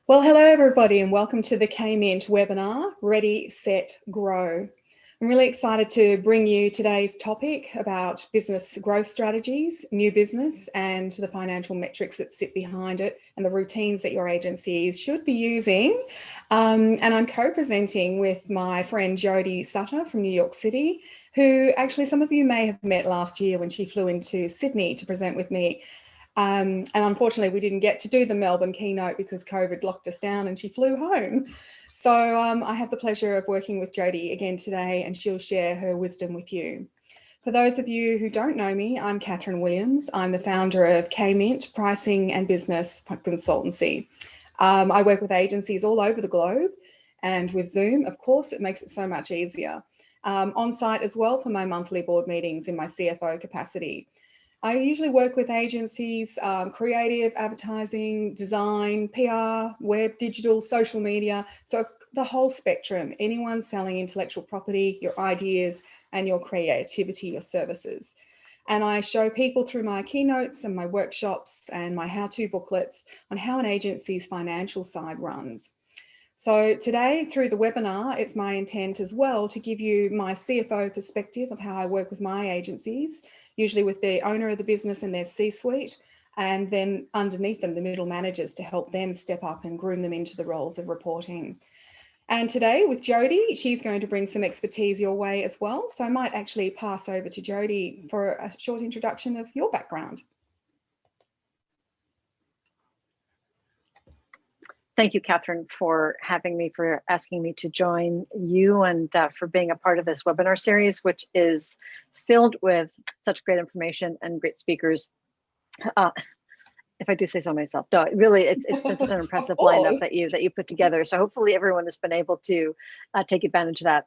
Well, hello everybody and welcome to the KMint webinar, Ready, Set, Grow. I'm really excited to bring you today's topic about business growth strategies, new business, and the financial metrics that sit behind it and the routines that your agencies should be using. And I'm co-presenting with my friend Jody Sutter from New York City, who actually some of you may have met last year when she flew into Sydney to present with me. And unfortunately, we didn't get to do the Melbourne keynote because COVID locked us down and she flew home. So I have the pleasure of working with Jody again today, and she'll share her wisdom with you. For those of you who don't know me, I'm Kathryn Williams. I'm the founder of KMint Pricing and Business Consultancy. I work with agencies all over the globe, and with Zoom, of course, it makes it so much easier. On site as well for my monthly board meetings in my CFO capacity. I usually work with agencies, creative, advertising, design, PR, web, digital, social media. So the whole spectrum, anyone selling intellectual property, your ideas and your creativity, your services. And I show people through my keynotes and my workshops and my how-to booklets on how an agency's financial side runs. So today through the webinar, it's my intent as well to give you my CFO perspective of how I work with my agencies, usually with the owner of the business and their C-suite, and then underneath them, the middle managers to help them step up and groom them into the roles of reporting. And today with Jody, she's going to bring some expertise your way as well. So I might actually pass over to Jody for a short introduction of your background. Thank you, Kathryn, for having me, for asking me to join you, and for being a part of this webinar series, which is filled with such great information and great speakers. If I do say so myself, no, really, it's been such an impressive lineup that you put together. So hopefully everyone has been able to take advantage of that.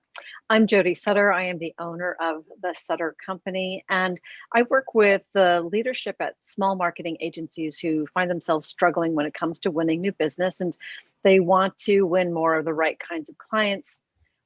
I'm Jody Sutter. I am the owner of the Sutter Company, and I work with the leadership at small marketing agencies who find themselves struggling when it comes to winning new business, and they want to win more of the right kinds of clients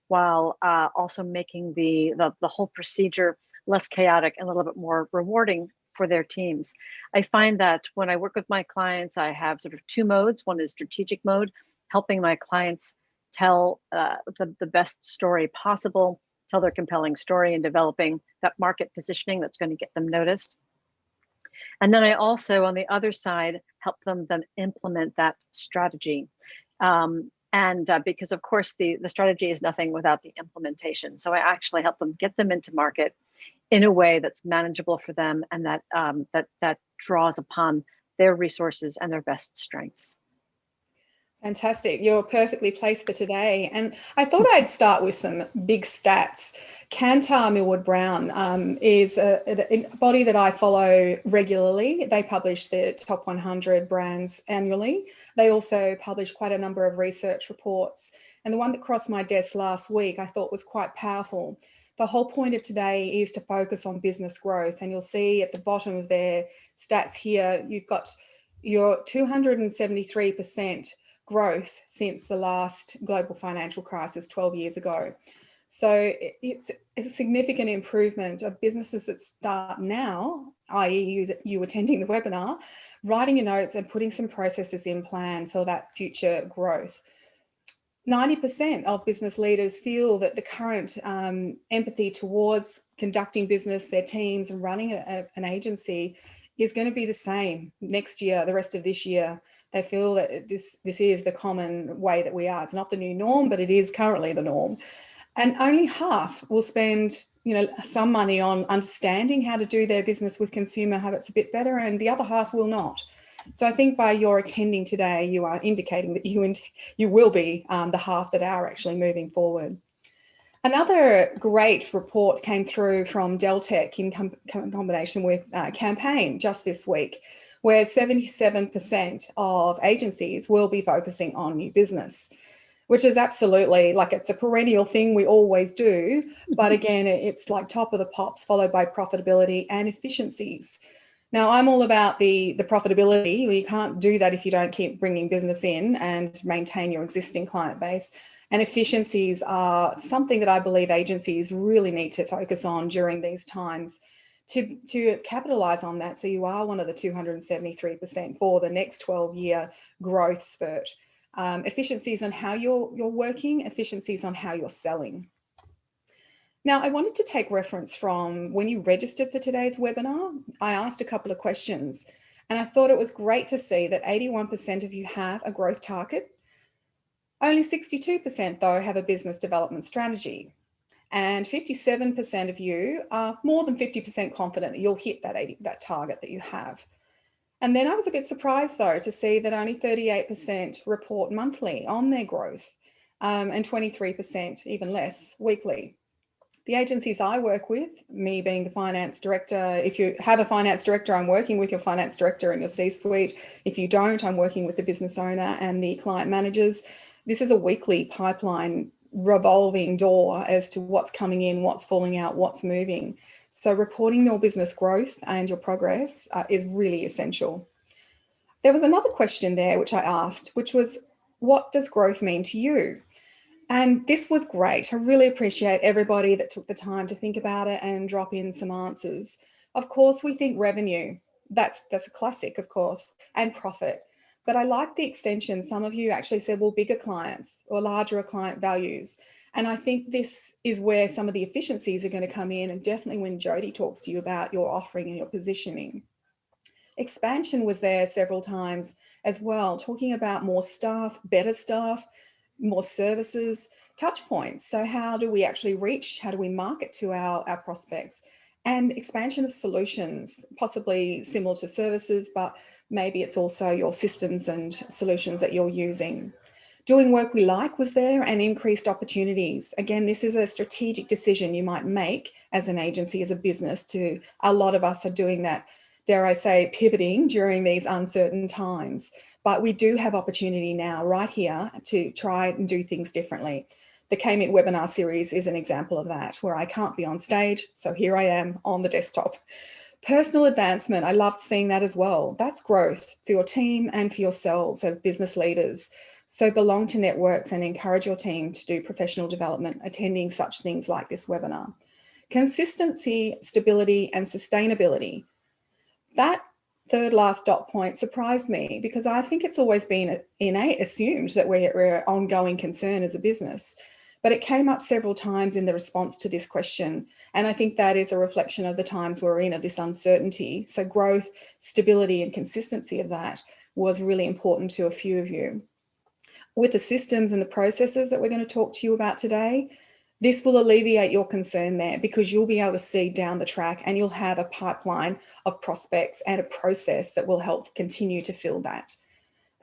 while also making the whole procedure less chaotic and a little bit more rewarding for their teams. I find that when I work with my clients, I have sort of two modes. One is strategic mode, helping my clients tell the best story possible, tell their compelling story, and developing that market positioning that's going to get them noticed. And then I also, on the other side, help them implement that strategy. Because of course the strategy is nothing without the implementation. So I actually help them get them into market in a way that's manageable for them, and that draws upon their resources and their best strengths. Fantastic. You're perfectly placed for today. And I thought I'd start with some big stats. Kantar Millward Brown is a body that I follow regularly. They publish the top 100 brands annually. They also publish quite a number of research reports. And the one that crossed my desk last week I thought was quite powerful. The whole point of today is to focus on business growth. And you'll see at the bottom of their stats here, you've got your 273% growth since the last global financial crisis 12 years ago. So it's a significant improvement of businesses that start now, i.e. you attending the webinar, writing your notes and putting some processes in plan for that future growth. 90% of business leaders feel that the current empathy towards conducting business, their teams, and running an agency is going to be the same next year, the rest of this year. They feel that this is the common way that we are. It's not the new norm, but it is currently the norm. And only half will spend, some money on understanding how to do their business with consumer habits a bit better, and the other half will not. So I think by your attending today, you are indicating that you will be the half that are actually moving forward. Another great report came through from Deltec in combination with Campaign just this week, where 77% of agencies will be focusing on new business, which is absolutely, it's a perennial thing we always do. But again, it's like top of the pops, followed by profitability and efficiencies. Now, I'm all about the profitability. You can't do that if you don't keep bringing business in and maintain your existing client base. And efficiencies are something that I believe agencies really need to focus on during these times to capitalize on that. So you are one of the 273% for the next 12-year growth spurt. efficiencies on how you're working, efficiencies on how you're selling. Now, I wanted to take reference from when you registered for today's webinar. I asked a couple of questions, and I thought it was great to see that 81% of you have a growth target. Only 62% though have a business development strategy, and 57% of you are more than 50% confident that you'll hit that target that you have. And then I was a bit surprised though to see that only 38% report monthly on their growth, and 23%, even less, weekly. The agencies I work with, me being the finance director, if you have a finance director, I'm working with your finance director and your C-suite. If you don't, I'm working with the business owner and the client managers. This is a weekly pipeline revolving door as to what's coming in, what's falling out, what's moving. So reporting your business growth and your progress is really essential. There was another question there which I asked, which was, what does growth mean to you? And this was great. I really appreciate everybody that took the time to think about it and drop in some answers. Of course, we think revenue. That's a classic, of course, and profit. But I like the extension. Some of you actually said, well, bigger clients or larger client values. And I think this is where some of the efficiencies are going to come in, and definitely when Jody talks to you about your offering and your positioning. Expansion was there several times as well, talking about more staff, better staff, more services, touch points. So how do we actually reach, how do we market to our prospects? And expansion of solutions, possibly similar to services, but maybe it's also your systems and solutions that you're using. Doing work we like was there, and increased opportunities. Again, this is a strategic decision you might make as an agency, as a business. A lot of us are doing that, dare I say, pivoting during these uncertain times. But we do have opportunity now right here to try and do things differently. The KMint webinar series is an example of that, where I can't be on stage. So here I am on the desktop. Personal advancement, I loved seeing that as well. That's growth for your team and for yourselves as business leaders. So belong to networks and encourage your team to do professional development, attending such things like this webinar. Consistency, stability, and sustainability. That third last dot point surprised me, because I think it's always been assumed that we're an ongoing concern as a business. But it came up several times in the response to this question. And I think that is a reflection of the times we're in, of this uncertainty. So growth, stability, and consistency of that was really important to a few of you. With the systems and the processes that we're going to talk to you about today, this will alleviate your concern there, because you'll be able to see down the track and you'll have a pipeline of prospects and a process that will help continue to fill that.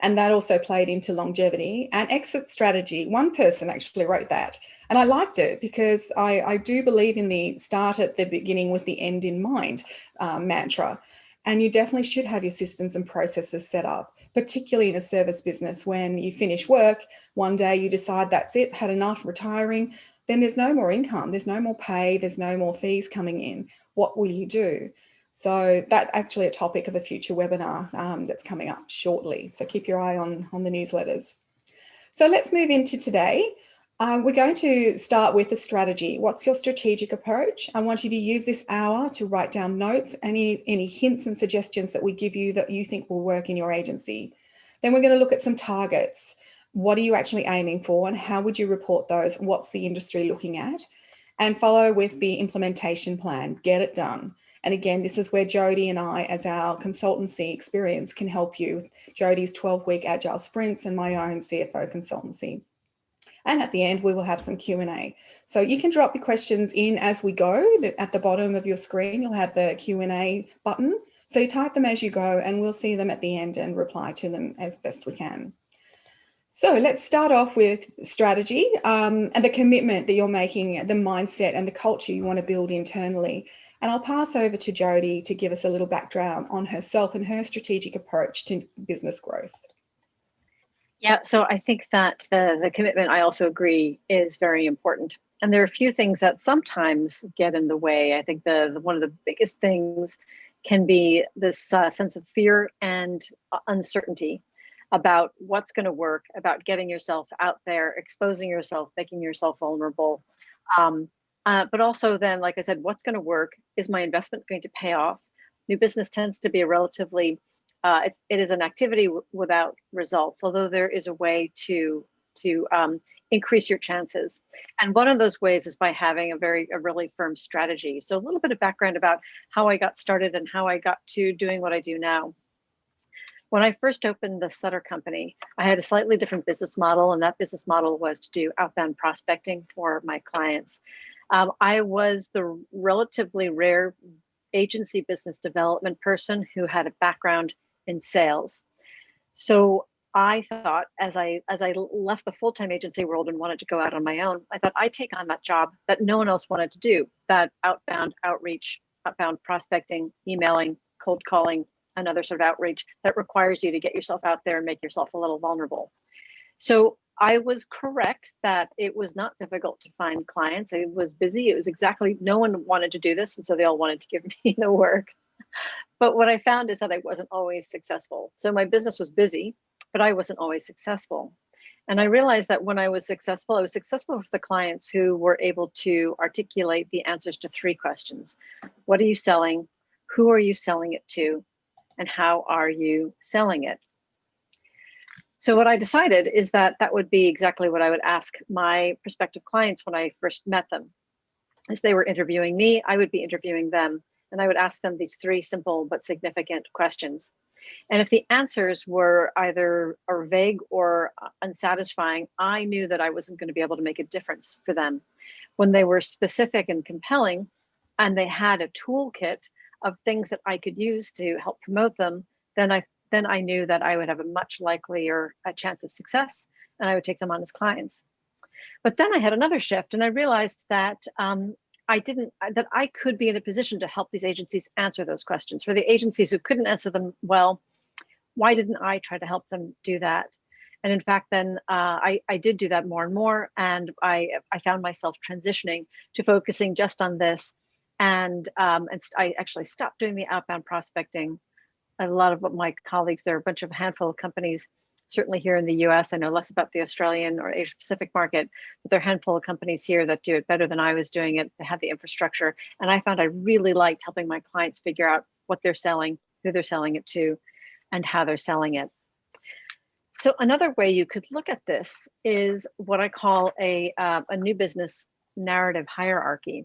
And that also played into longevity and exit strategy. One person actually wrote that, and I liked it because I do believe in the start at the beginning with the end in mind mantra. And you definitely should have your systems and processes set up, particularly in a service business. When you finish work, one day you decide that's it, had enough, retiring, then there's no more income, there's no more pay, there's no more fees coming in. What will you do? So that's actually a topic of a future webinar that's coming up shortly. So keep your eye on the newsletters. So let's move into today. We're going to start with a strategy. What's your strategic approach? I want you to use this hour to write down notes, any hints and suggestions that we give you that you think will work in your agency. Then we're going to look at some targets. What are you actually aiming for, and how would you report those? What's the industry looking at? And follow with the implementation plan. Get it done. And again, this is where Jody and I, as our consultancy experience, can help you. Jody's 12-week agile sprints and my own CFO consultancy. And at the end, we will have some Q&A. So you can drop your questions in as we go. At the bottom of your screen, you'll have the Q&A button. So you type them as you go, and we'll see them at the end and reply to them as best we can. So let's start off with strategy and the commitment that you're making, the mindset and the culture you want to build internally. And I'll pass over to Jody to give us a little background on herself and her strategic approach to business growth. Yeah, so I think that the commitment, I also agree, is very important. And there are a few things that sometimes get in the way. I think one of the biggest things can be this sense of fear and uncertainty about what's going to work, about getting yourself out there, exposing yourself, making yourself vulnerable. But also then, like I said, what's going to work? Is my investment going to pay off? New business tends to be a relatively it is an activity without results, although there is a way to increase your chances. And one of those ways is by having a really firm strategy. So a little bit of background about how I got started and how I got to doing what I do now. When I first opened the Sutter company, I had a slightly different business model, and that business model was to do outbound prospecting for my clients. I was the relatively rare agency business development person who had a background in sales. So I thought, as I left the full-time agency world and wanted to go out on my own, I thought I'd take on that job that no one else wanted to do, that outbound outreach, outbound prospecting, emailing, cold calling, another sort of outreach that requires you to get yourself out there and make yourself a little vulnerable. So I was correct that it was not difficult to find clients. It was busy. It was exactly, no one wanted to do this. And so they all wanted to give me the work. But what I found is that I wasn't always successful. So my business was busy, but I wasn't always successful. And I realized that when I was successful for the clients who were able to articulate the answers to 3 questions. What are you selling? Who are you selling it to? And how are you selling it? So what I decided is that that would be exactly what I would ask my prospective clients when I first met them. As they were interviewing me, I would be interviewing them, and I would ask them these 3 simple but significant questions. And if the answers were either vague or unsatisfying, I knew that I wasn't going to be able to make a difference for them. When they were specific and compelling, and they had a toolkit of things that I could use to help promote them, then I knew that I would have a much likelier chance of success, and I would take them on as clients. But then I had another shift, and I realized that that I could be in a position to help these agencies answer those questions. For the agencies who couldn't answer them well, why didn't I try to help them do that? And in fact, then I did do that more and more, and I found myself transitioning to focusing just on this. And I actually stopped doing the outbound prospecting. A lot of my colleagues, there are a handful of companies, certainly here in the US. I know less about the Australian or Asia Pacific market, but there are a handful of companies here that do it better than I was doing it. They have the infrastructure. And I found I really liked helping my clients figure out what they're selling, who they're selling it to, and how they're selling it. So another way you could look at this is what I call a new business narrative hierarchy.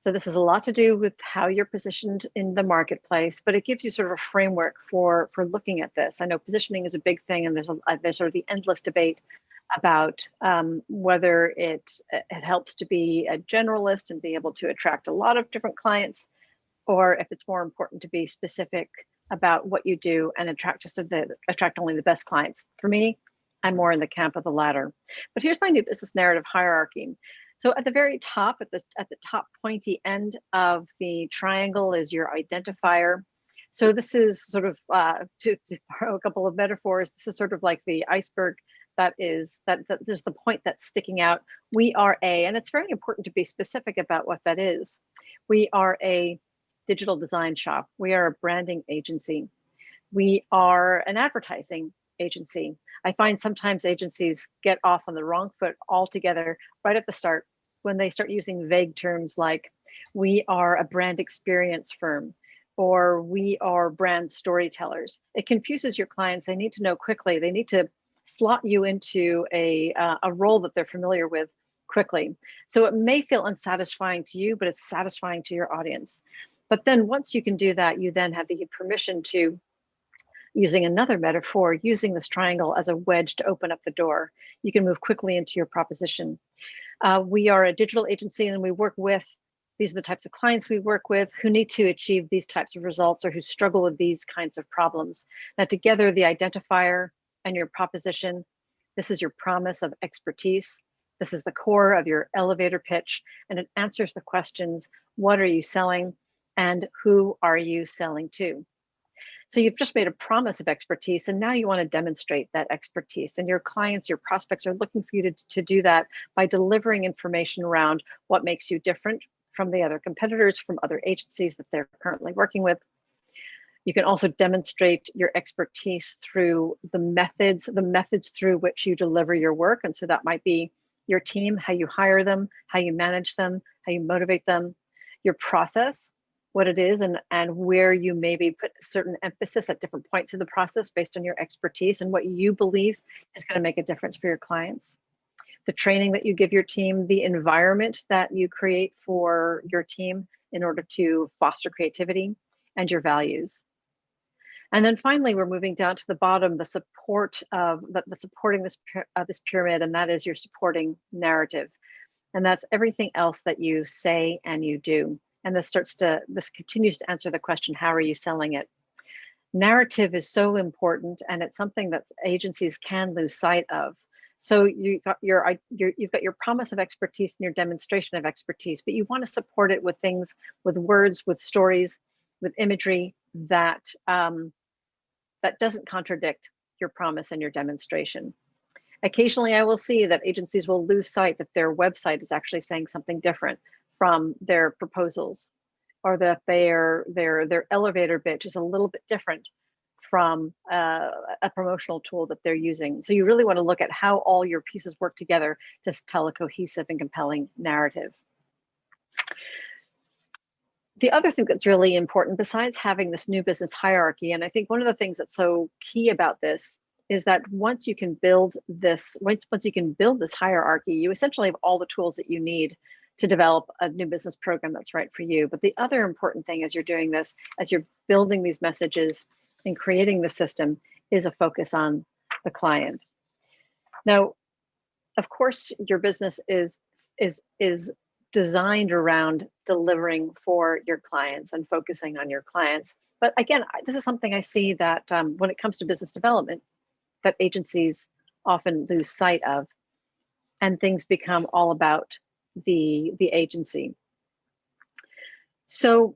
So this has a lot to do with how you're positioned in the marketplace, but it gives you sort of a framework for looking at this. I know positioning is a big thing, and there's sort of the endless debate about whether it helps to be a generalist and be able to attract a lot of different clients, or if it's more important to be specific about what you do and attract only the best clients. For me, I'm more in the camp of the latter. But here's my new business narrative hierarchy. So at the very top, at the top pointy end of the triangle is your identifier. So this is sort of, to borrow a couple of metaphors, this is sort of like the iceberg that there's the point that's sticking out. We are and it's very important to be specific about what that is. We are a digital design shop. We are a branding agency. We are an advertising agency. I find sometimes agencies get off on the wrong foot altogether right at the start when they start using vague terms like, we are a brand experience firm, or we are brand storytellers. It confuses your clients. They need to know quickly. They need to slot you into a role that they're familiar with quickly. So it may feel unsatisfying to you, but it's satisfying to your audience. But then once you can do that, you then have the permission to, using another metaphor, using this triangle as a wedge to open up the door. You can move quickly into your proposition. We are a digital agency, and we work with, these are the types of clients we work with who need to achieve these types of results or who struggle with these kinds of problems. Now together, the identifier and your proposition, this is your promise of expertise. This is the core of your elevator pitch, and it answers the questions, what are you selling and who are you selling to? So you've just made a promise of expertise, and now you want to demonstrate that expertise. And your clients, your prospects are looking for you to do that by delivering information around what makes you different from the other competitors, from other agencies that they're currently working with. You can also demonstrate your expertise through the methods through which you deliver your work. And so that might be your team, how you hire them, how you manage them, how you motivate them, your process. what it is and where you maybe put certain emphasis at different points of the process based on your expertise and what you believe is going to make a difference for your clients. The training that you give your team, the environment that you create for your team in order to foster creativity, and your values. And then finally, we're moving down to the bottom, the support of that's supporting this pyramid, and that is your supporting narrative. And that's everything else that you say and you do. And this continues to answer the question, how are you selling it? Narrative is so important, and it's something that agencies can lose sight of. So you've got your promise of expertise and your demonstration of expertise, but you want to support it with things, with words, with stories, with imagery that that doesn't contradict your promise and your demonstration. Occasionally, I will see that agencies will lose sight that their website is actually saying something different from their proposals, or that their elevator pitch is a little bit different from a promotional tool that they're using. So you really want to look at how all your pieces work together to tell a cohesive and compelling narrative. The other thing that's really important, besides having this new business hierarchy, and I think one of the things that's so key about this is that once you can build this hierarchy, you essentially have all the tools that you need to develop a new business program that's right for you. But the other important thing as you're doing this, as you're building these messages and creating the system, is a focus on the client. Now, of course, your business is designed around delivering for your clients and focusing on your clients. But again, this is something I see that when it comes to business development, that agencies often lose sight of, and things become all about the agency. So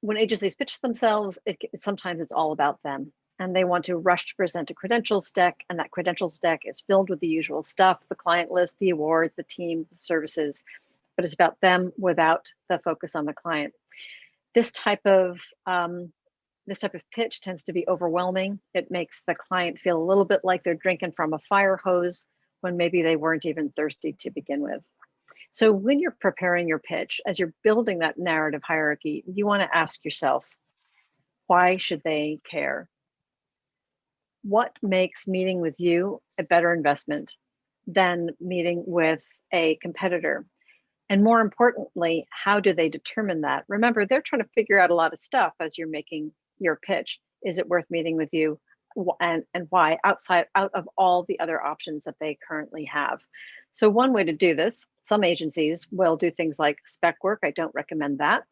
when agencies pitch themselves, sometimes it's all about them, and they want to rush to present a credentials deck, and that credentials deck is filled with the usual stuff, the client list, the awards, the team, the services, but it's about them without the focus on the client. This type of pitch tends to be overwhelming. It makes the client feel a little bit like they're drinking from a fire hose when maybe they weren't even thirsty to begin with. So when you're preparing your pitch, as you're building that narrative hierarchy, you want to ask yourself, why should they care? What makes meeting with you a better investment than meeting with a competitor? And more importantly, how do they determine that? Remember, they're trying to figure out a lot of stuff as you're making your pitch. Is it worth meeting with you, and why, out of all the other options that they currently have? So one way to do this, some agencies will do things like spec work. I don't recommend that.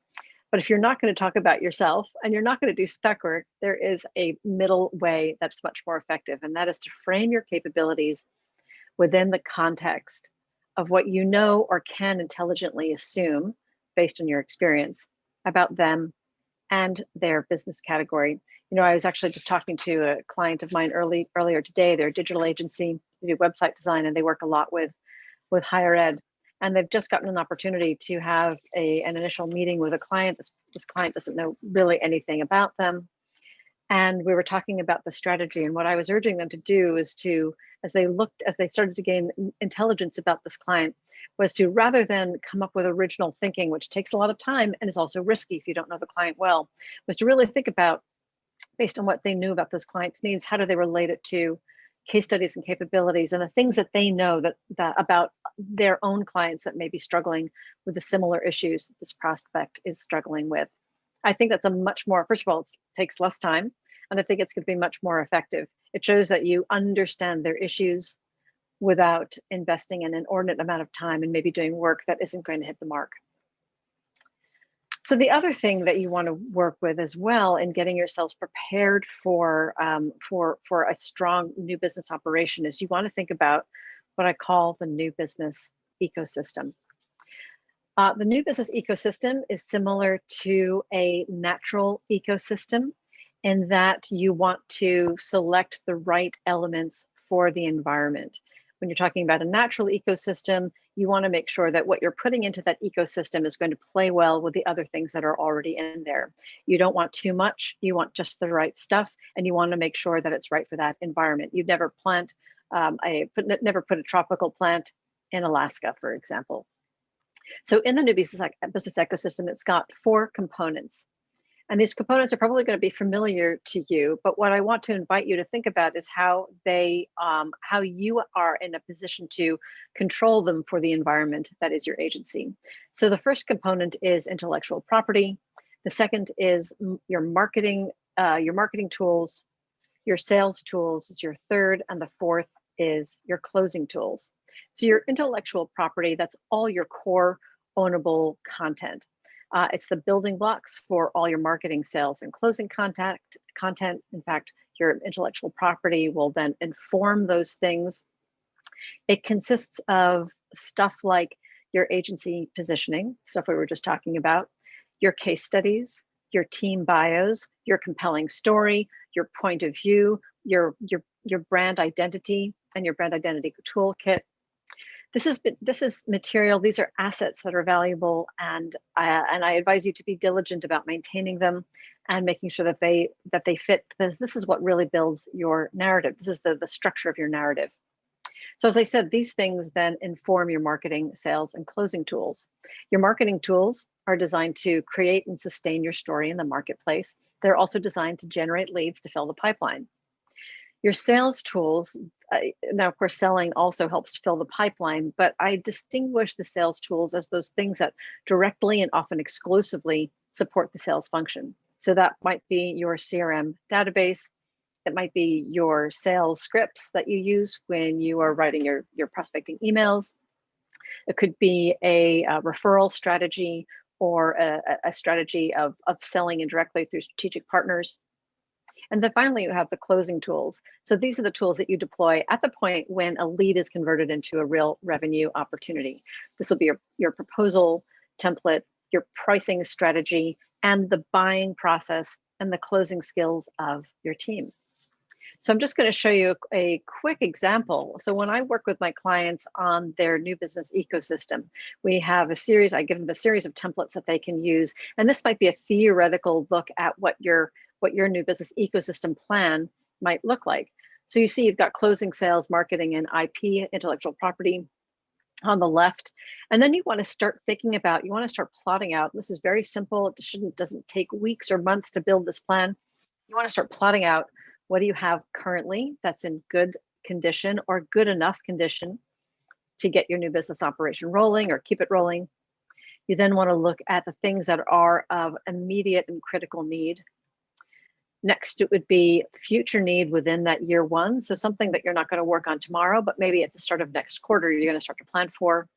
But if you're not going to talk about yourself and you're not going to do spec work, there is a middle way that's much more effective, and that is to frame your capabilities within the context of what you know or can intelligently assume based on your experience about them and their business category. You know, I was actually just talking to a client of mine earlier today. They're a digital agency, they do website design, and they work a lot with higher ed. And they've just gotten an opportunity to have an initial meeting with a client. This client doesn't know really anything about them. And we were talking about the strategy, and what I was urging them to do is to, as they started to gain intelligence about this client, was to, rather than come up with original thinking, which takes a lot of time and is also risky if you don't know the client well, was to really think about, based on what they knew about this client's needs, how do they relate it to case studies and capabilities and the things that they know that about their own clients that may be struggling with the similar issues that this prospect is struggling with. I think that's a much more, first of all, it takes less time, and I think it's going to be much more effective. It shows that you understand their issues without investing an inordinate amount of time and maybe doing work that isn't going to hit the mark. So the other thing that you want to work with as well in getting yourselves prepared for a strong new business operation is you want to think about what I call the new business ecosystem. The new business ecosystem is similar to a natural ecosystem in that you want to select the right elements for the environment. When you're talking about a natural ecosystem, you want to make sure that what you're putting into that ecosystem is going to play well with the other things that are already in there. You don't want too much, you want just the right stuff, and you want to make sure that it's right for that environment. You'd never never put a tropical plant in Alaska, for example. So in the new business ecosystem, it's got 4 components. And these components are probably going to be familiar to you, but what I want to invite you to think about is how you are in a position to control them for the environment that is your agency. So the first component is intellectual property. The second is your marketing tools. Your sales tools is your third, and the fourth is your closing tools. So your intellectual property, that's all your core ownable content. It's the building blocks for all your marketing, sales, and closing content. In fact, your intellectual property will then inform those things. It consists of stuff like your agency positioning, stuff we were just talking about, your case studies, your team bios, your compelling story, your point of view, your brand identity, and your brand identity toolkit. This is material. These are assets that are valuable, and I advise you to be diligent about maintaining them and making sure that they fit, because this is what really builds your narrative. This is the structure of your narrative. So as I said, these things then inform your marketing, sales, and closing tools. Your marketing tools are designed to create and sustain your story in the marketplace. They're also designed to generate leads to fill the pipeline. Your sales tools, now of course selling also helps to fill the pipeline, but I distinguish the sales tools as those things that directly and often exclusively support the sales function. So that might be your CRM database. It might be your sales scripts that you use when you are writing your prospecting emails. It could be a referral strategy or a strategy of selling indirectly through strategic partners. And then finally, you have the closing tools. So these are the tools that you deploy at the point when a lead is converted into a real revenue opportunity. This will be your proposal template, your pricing strategy, and the buying process and the closing skills of your team. So I'm just going to show you a quick example. So when I work with my clients on their new business ecosystem, we have a series, I give them a series of templates that they can use. And this might be a theoretical look at what your new business ecosystem plan might look like. So you see you've got closing, sales, marketing, and IP, intellectual property on the left. And then you want to start thinking about, you want to start plotting out. This is very simple. It doesn't take weeks or months to build this plan. You want to start plotting out, what do you have currently that's in good condition or good enough condition to get your new business operation rolling or keep it rolling. You then want to look at the things that are of immediate and critical need. Next, it would be future need within that year one. So something that you're not going to work on tomorrow, but maybe at the start of next quarter, you're going to start to plan for.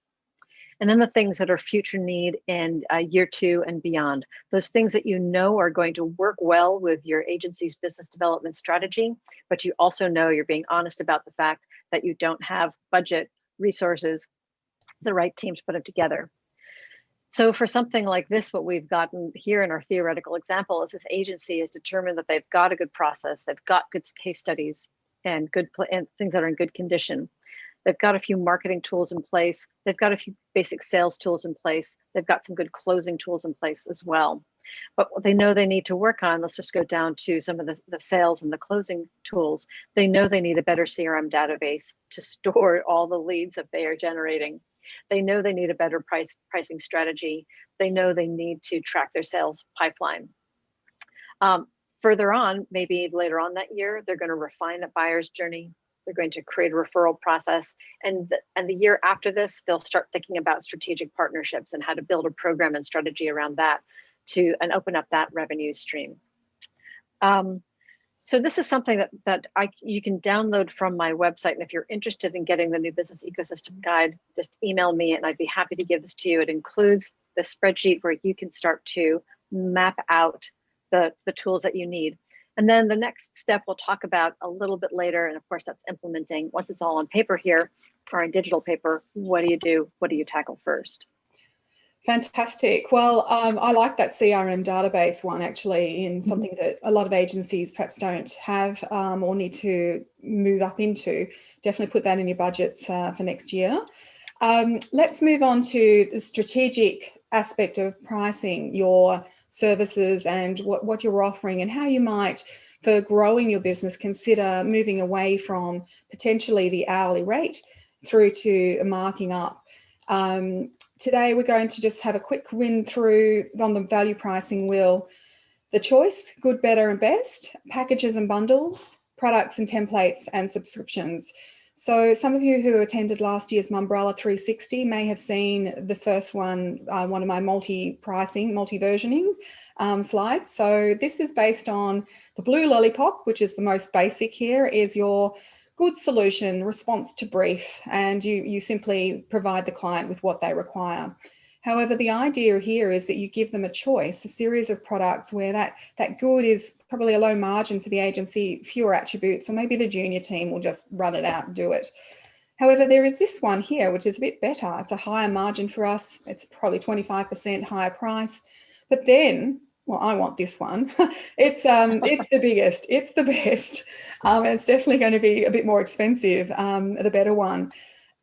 And then the things that are future need in year 2 and beyond. Those things that you know are going to work well with your agency's business development strategy, but you also know you're being honest about the fact that you don't have budget, resources, the right team to put them together. So for something like this, what we've gotten here in our theoretical example is this agency has determined that they've got a good process, they've got good case studies and and things that are in good condition. They've got a few marketing tools in place. They've got a few basic sales tools in place. They've got some good closing tools in place as well. But what they know they need to work on, let's just go down to some of the sales and the closing tools. They know they need a better CRM database to store all the leads that they are generating. They know they need a better pricing strategy. They know they need to track their sales pipeline. Further on, maybe later on that year, they're going to refine the buyer's journey. They're going to create a referral process. And the year after this, they'll start thinking about strategic partnerships and how to build a program and strategy around that and open up that revenue stream. So this is something that you can download from my website. And if you're interested in getting the new business ecosystem guide, just email me and I'd be happy to give this to you. It includes the spreadsheet where you can start to map out the tools that you need. And then the next step we'll talk about a little bit later. And of course, that's implementing. Once it's all on paper here or in digital paper, what do you do? What do you tackle first? Fantastic. Well, I like that CRM database one actually, in something that a lot of agencies perhaps don't have or need to move up into. Definitely put that in your budgets for next year. Let's move on to the strategic aspect of pricing your services and what you're offering and how you might, for growing your business, consider moving away from potentially the hourly rate through to marking up today we're going to just have a quick run through on the value pricing wheel. The choice, good, better and best, packages and bundles, products and templates, and subscriptions. So some of you who attended last year's Mumbrella 360 may have seen the first one, one of my multi-pricing, multi-versioning slides. So this is based on the blue lollipop, which is the most basic here, is your good solution, response to brief, and you simply provide the client with what they require. However, the idea here is that you give them a choice, a series of products where that good is probably a low margin for the agency, fewer attributes, or maybe the junior team will just run it out and do it. However, there is this one here, which is a bit better. It's a higher margin for us. It's probably 25% higher price. But then, well, I want this one. It's the biggest, it's the best. It's definitely going to be a bit more expensive, the better one.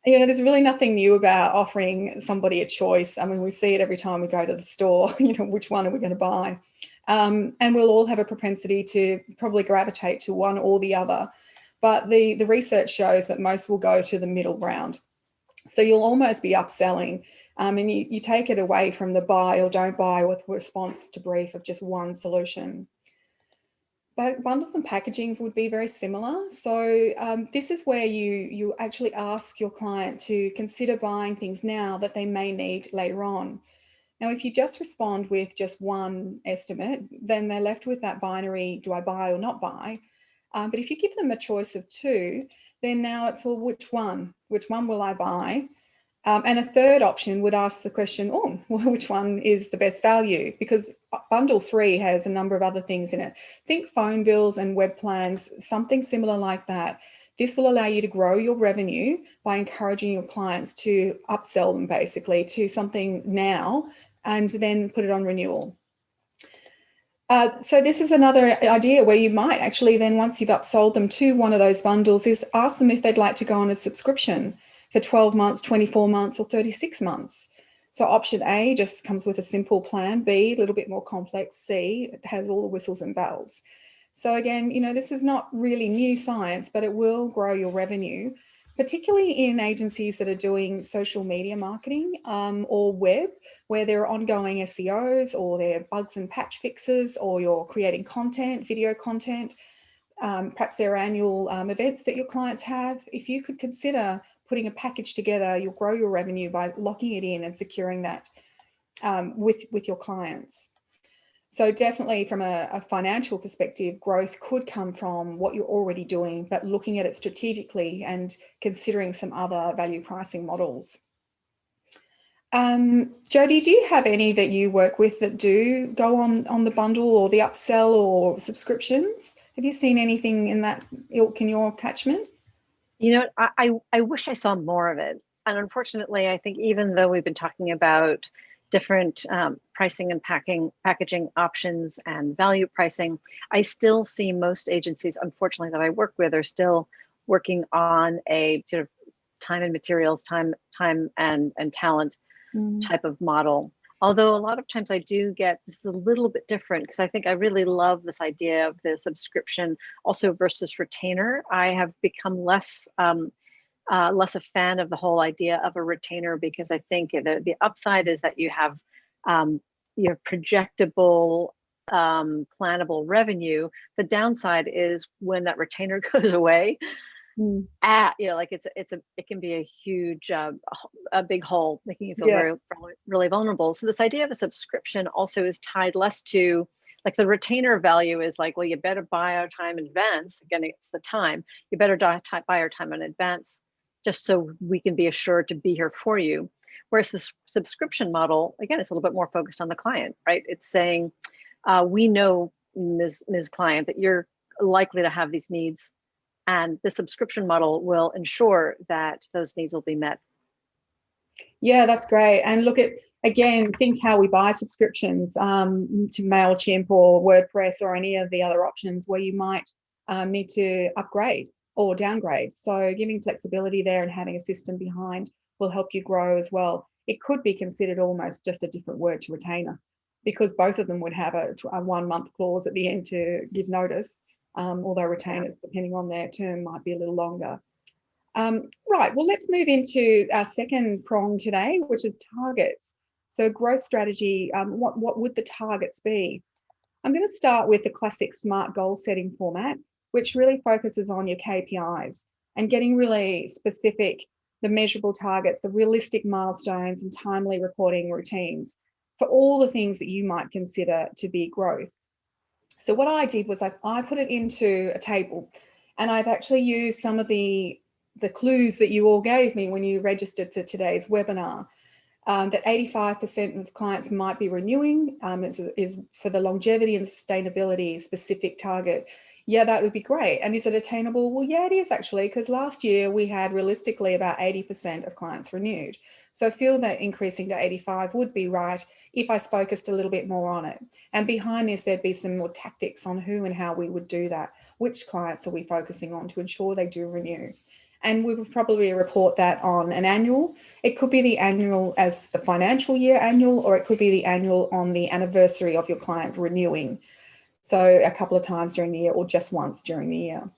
You know, there's really nothing new about offering somebody a choice. I mean, we see it every time we go to the store, you know, which one are we going to buy? And we'll all have a propensity to probably gravitate to one or the other. But the research shows that most will go to the middle ground. So you'll almost be upselling, and you take it away from the buy or don't buy with response to brief of just one solution. But bundles and packagings would be very similar. So this is where you actually ask your client to consider buying things now that they may need later on. Now, if you just respond with just one estimate, then they're left with that binary, do I buy or not buy? But if you give them a choice of two, then now it's, well, which one? Which one will I buy? And a third option would ask the question, oh, well, which one is the best value? Because bundle 3 has a number of other things in it. Think phone bills and web plans, something similar like that. This will allow you to grow your revenue by encouraging your clients to upsell them basically to something now and then put it on renewal. So this is another idea where you might actually then, once you've upsold them to one of those bundles, is ask them if they'd like to go on a subscription for 12 months, 24 months, or 36 months. So option A just comes with a simple plan. B, a little bit more complex. C, it has all the whistles and bells. So again, you know, this is not really new science, but it will grow your revenue, particularly in agencies that are doing social media marketing or web, where there are ongoing SEOs or there are bugs and patch fixes, or you're creating content, video content. Perhaps there are annual events that your clients have. If you could consider putting a package together, you'll grow your revenue by locking it in and securing that with your clients. So definitely from a financial perspective, growth could come from what you're already doing, but looking at it strategically and considering some other value pricing models. Jody, do you have any that you work with that do go on the bundle or the upsell or subscriptions? Have you seen anything in that ilk in your catchment? You know, I wish I saw more of it. And unfortunately, I think even though we've been talking about different pricing and packaging options and value pricing, I still see most agencies, unfortunately, that I work with are still working on a sort of time and materials, time and talent type of model. Although a lot of times I do get, this is a little bit different because I think I really love this idea of the subscription also versus retainer. I have become less a fan of the whole idea of a retainer, because I think the upside is that you have your projectable, plannable revenue. The downside is when that retainer goes away, you know, like it can be a huge, a big hole, making you feel really vulnerable. So this idea of a subscription also is tied less to, like, the retainer value is like, well, you better buy our time in advance. Again, it's the time. You better buy our time in advance, just so we can be assured to be here for you. Whereas this subscription model, again, it's a little bit more focused on the client, right? It's saying, we know, Ms. Client, that you're likely to have these needs, and the subscription model will ensure that those needs will be met. Yeah, that's great. And look at, again, think how we buy subscriptions to MailChimp or WordPress or any of the other options where you might need to upgrade or downgrade. So giving flexibility there and having a system behind will help you grow as well. It could be considered almost just a different word to retainer, because both of them would have a 1 month clause at the end to give notice, although retainers, depending on their term, might be a little longer. Right, well, let's move into our second prong today, which is targets. So growth strategy, what would the targets be? I'm going to start with the classic SMART goal setting format, which really focuses on your KPIs and getting really specific, the measurable targets, the realistic milestones and timely reporting routines for all the things that you might consider to be growth. So what I did was I put it into a table, and I've actually used some of the clues that you all gave me when you registered for today's webinar. That 85% of clients might be renewing is for the longevity and sustainability specific target. Yeah, that would be great. And is it attainable? Well, yeah, it is actually, because last year we had realistically about 80% of clients renewed. So I feel that increasing to 85 would be right if I focused a little bit more on it. And behind this, there'd be some more tactics on who and how we would do that. Which clients are we focusing on to ensure they do renew? And we would probably report that on an annual. It could be the annual as the financial year annual, or it could be the annual on the anniversary of your client renewing. So a couple of times during the year or just once during the year.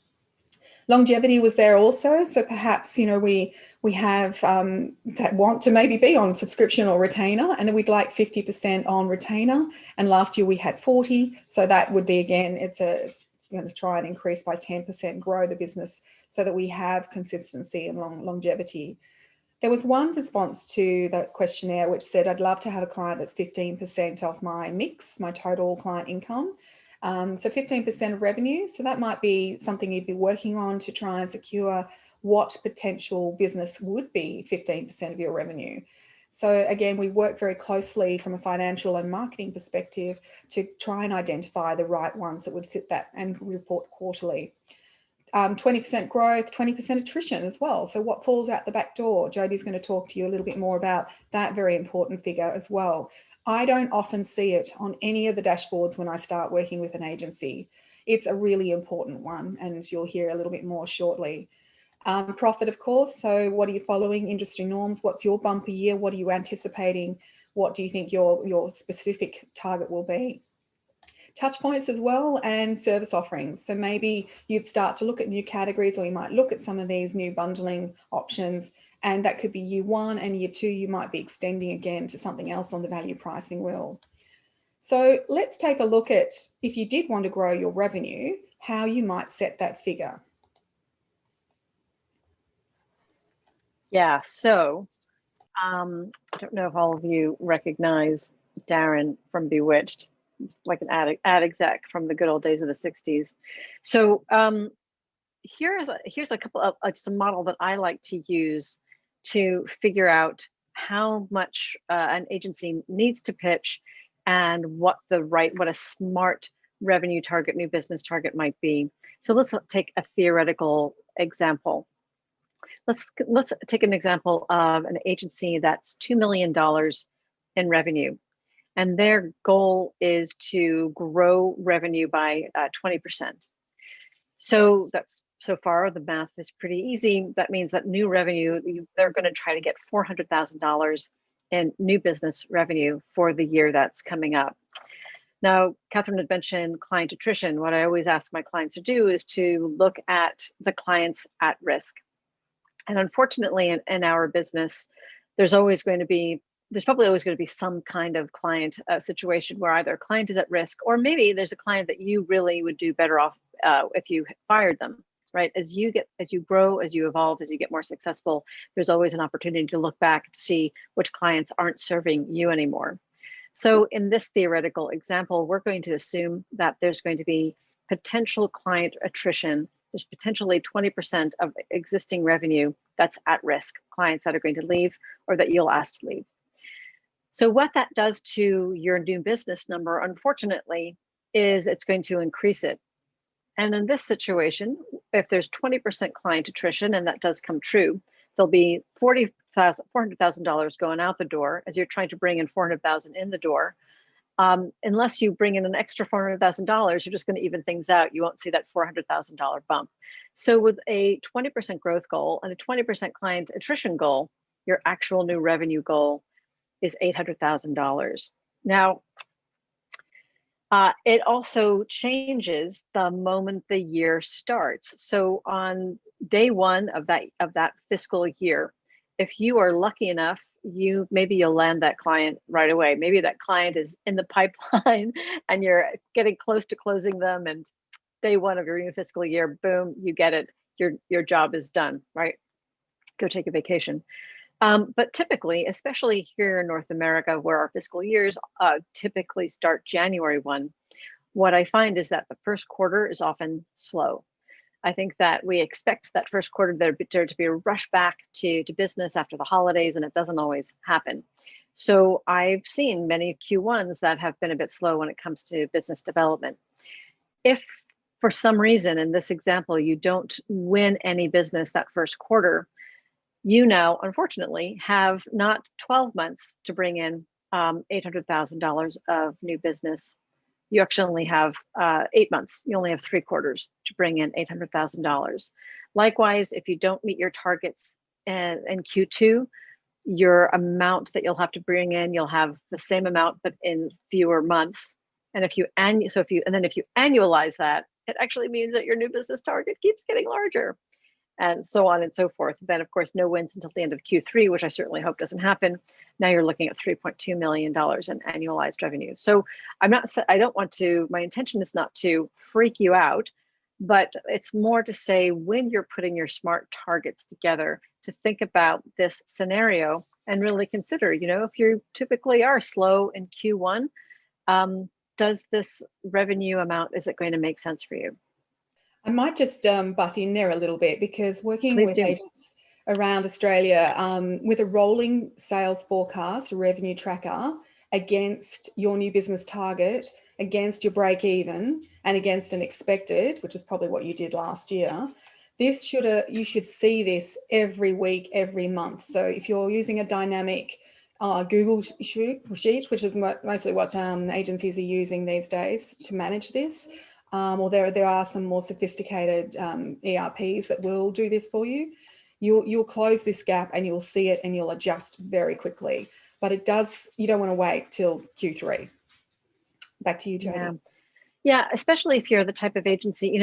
Longevity was there also. So perhaps, we have that want to maybe be on subscription or retainer, and then we'd like 50% on retainer. And last year we had 40. So that would be, again, it's going to try and increase by 10%, grow the business so that we have consistency and longevity. There was one response to the questionnaire which said, I'd love to have a client that's 15% of my mix, my total client income. So 15% of revenue. So that might be something you'd be working on to try and secure what potential business would be 15% of your revenue. So again, we work very closely from a financial and marketing perspective to try and identify the right ones that would fit that and report quarterly. 20% growth, 20% attrition as well. So what falls out the back door? Jody's going to talk to you a little bit more about that very important figure as well. I don't often see it on any of the dashboards when I start working with an agency. It's a really important one, and you'll hear a little bit more shortly. Profit, of course. So what are you following? Industry norms. What's your bumper year? What are you anticipating? What do you think your specific target will be? Touch points as well, and service offerings. So maybe you'd start to look at new categories, or you might look at some of these new bundling options, and that could be year one, and year two you might be extending again to something else on the value pricing wheel. So let's take a look at, if you did want to grow your revenue, how you might set that figure. Yeah, so I don't know if all of you recognize Darren from Bewitched, like an ad exec from the good old days of the 60s. So here's a couple of some model that I like to use to figure out how much an agency needs to pitch and what a smart revenue target, new business target might be. So let's take a theoretical example. Let's take an example of an agency that's $2 million in revenue, and their goal is to grow revenue by 20%. So so far the math is pretty easy. That means that new revenue, they're going to try to get $400,000 in new business revenue for the year that's coming up. Now, Kathryn had mentioned client attrition. What I always ask my clients to do is to look at the clients at risk. And unfortunately, in our business, there's probably always going to be some kind of client situation where either a client is at risk, or maybe there's a client that you really would do better off if you fired them, right? As you grow, as you evolve, as you get more successful, there's always an opportunity to look back to see which clients aren't serving you anymore. So in this theoretical example, we're going to assume that there's going to be potential client attrition. There's potentially 20% of existing revenue that's at risk, clients that are going to leave or that you'll ask to leave. So what that does to your new business number, unfortunately, is it's going to increase it. And in this situation, if there's 20% client attrition, and that does come true, there'll be $400,000 going out the door as you're trying to bring in $400,000 in the door. Unless you bring in an extra $400,000, you're just going to even things out. You won't see that $400,000 bump. So with a 20% growth goal and a 20% client attrition goal, your actual new revenue goal is $800,000. Now, It also changes the moment the year starts. So on day one of that fiscal year, if you are lucky enough, maybe you'll land that client right away. Maybe that client is in the pipeline and you're getting close to closing them, and day one of your new fiscal year, boom, you get it. Your job is done, right? Go take a vacation. But typically, especially here in North America, where our fiscal years typically start January 1, what I find is that the first quarter is often slow. I think that we expect that first quarter there to be a rush back to business after the holidays, and it doesn't always happen. So I've seen many Q1s that have been a bit slow when it comes to business development. If for some reason, in this example, you don't win any business that first quarter, you now, unfortunately, have not 12 months to bring in $800,000 of new business. You actually only have 8 months. You only have 3 quarters to bring in $800,000. Likewise, if you don't meet your targets in Q2, your amount that you'll have to bring in, you'll have the same amount, but in fewer months. And if you annualize that, it actually means that your new business target keeps getting larger, and so on and so forth. Then, of course, no wins until the end of Q3, which I certainly hope doesn't happen. Now you're looking at $3.2 million in annualized revenue. So my intention is not to freak you out, but it's more to say, when you're putting your SMART targets together, to think about this scenario and really consider, if you typically are slow in Q1, does this revenue amount, is it going to make sense for you? I might just butt in there a little bit, because working Please with do. agents around Australia with a rolling sales forecast, a revenue tracker against your new business target, against your break even, and against an expected, which is probably what you did last year. You should see this every week, every month. So if you're using a dynamic Google sheet, which is mostly what agencies are using these days to manage this, or there are some more sophisticated ERPs that will do this for you. You'll close this gap and you'll see it, and you'll adjust very quickly. But you don't want to wait till Q3. Back to you, Jody. Yeah, especially if you're the type of agency,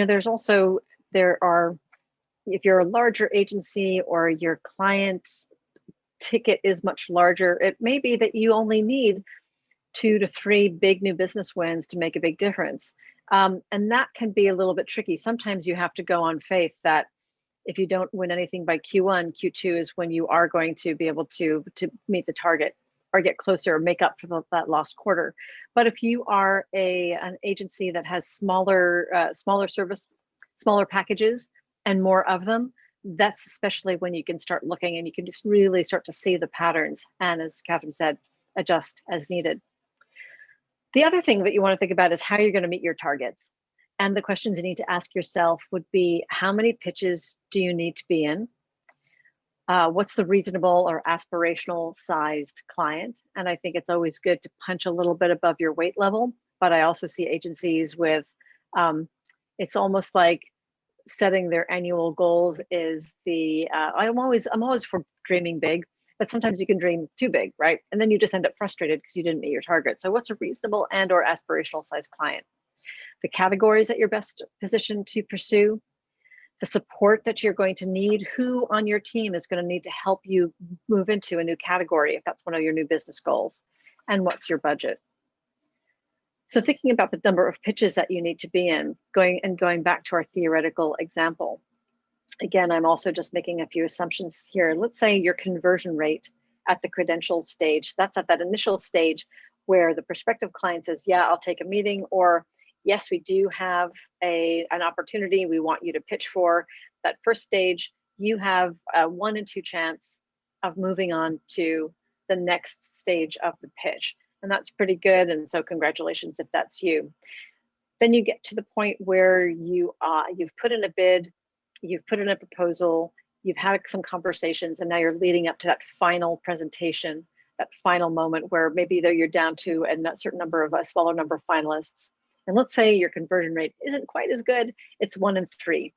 if you're a larger agency or your client ticket is much larger, it may be that you only need 2 to 3 big new business wins to make a big difference. And that can be a little bit tricky. Sometimes you have to go on faith that if you don't win anything by Q1, Q2 is when you are going to be able to meet the target or get closer or make up for that lost quarter. But if you are an agency that has smaller service, smaller packages, and more of them, that's especially when you can start looking and you can just really start to see the patterns. And as Kathryn said, adjust as needed. The other thing that you want to think about is how you're going to meet your targets. And the questions you need to ask yourself would be, how many pitches do you need to be in? What's the reasonable or aspirational sized client? And I think it's always good to punch a little bit above your weight level. But I also see agencies with, it's almost like setting their annual goals is I'm always for dreaming big, but sometimes you can dream too big, right? And then you just end up frustrated because you didn't meet your target. So what's a reasonable and or aspirational size client? The categories that you're best positioned to pursue, the support that you're going to need, who on your team is going to need to help you move into a new category if that's one of your new business goals, and what's your budget. So thinking about the number of pitches that you need to be in, going back to our theoretical example. Again, I'm also just making a few assumptions here. Let's say your conversion rate at the credential stage, that's at that initial stage where the prospective client says, yeah, I'll take a meeting, or yes, we do have an opportunity we want you to pitch for. That first stage, you have a 1 in 2 chance of moving on to the next stage of the pitch. And that's pretty good. And so congratulations if that's you. Then you get to the point where you've put in a bid, you've put in a proposal, you've had some conversations, and now you're leading up to that final presentation, that final moment where maybe you're down to a certain number of a smaller number of finalists. And let's say your conversion rate isn't quite as good, it's 1 in 3.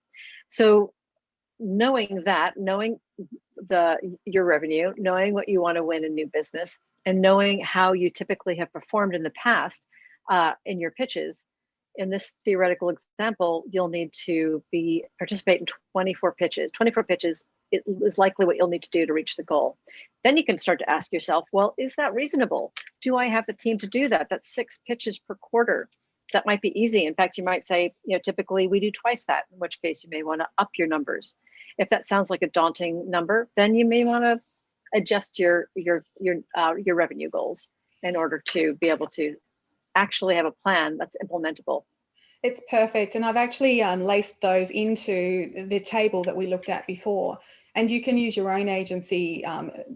So knowing your revenue, knowing what you want to win in new business, and knowing how you typically have performed in the past, in your pitches. In this theoretical example, you'll need to participate in 24 pitches. 24 pitches is likely what you'll need to do to reach the goal. Then you can start to ask yourself, well, is that reasonable? Do I have the team to do that? That's 6 pitches per quarter. That might be easy. In fact, you might say, typically we do twice that, in which case you may want to up your numbers. If that sounds like a daunting number, then you may want to adjust your revenue goals in order to be able to actually have a plan that's implementable. It's perfect. And I've actually laced those into the table that we looked at before. And you can use your own agency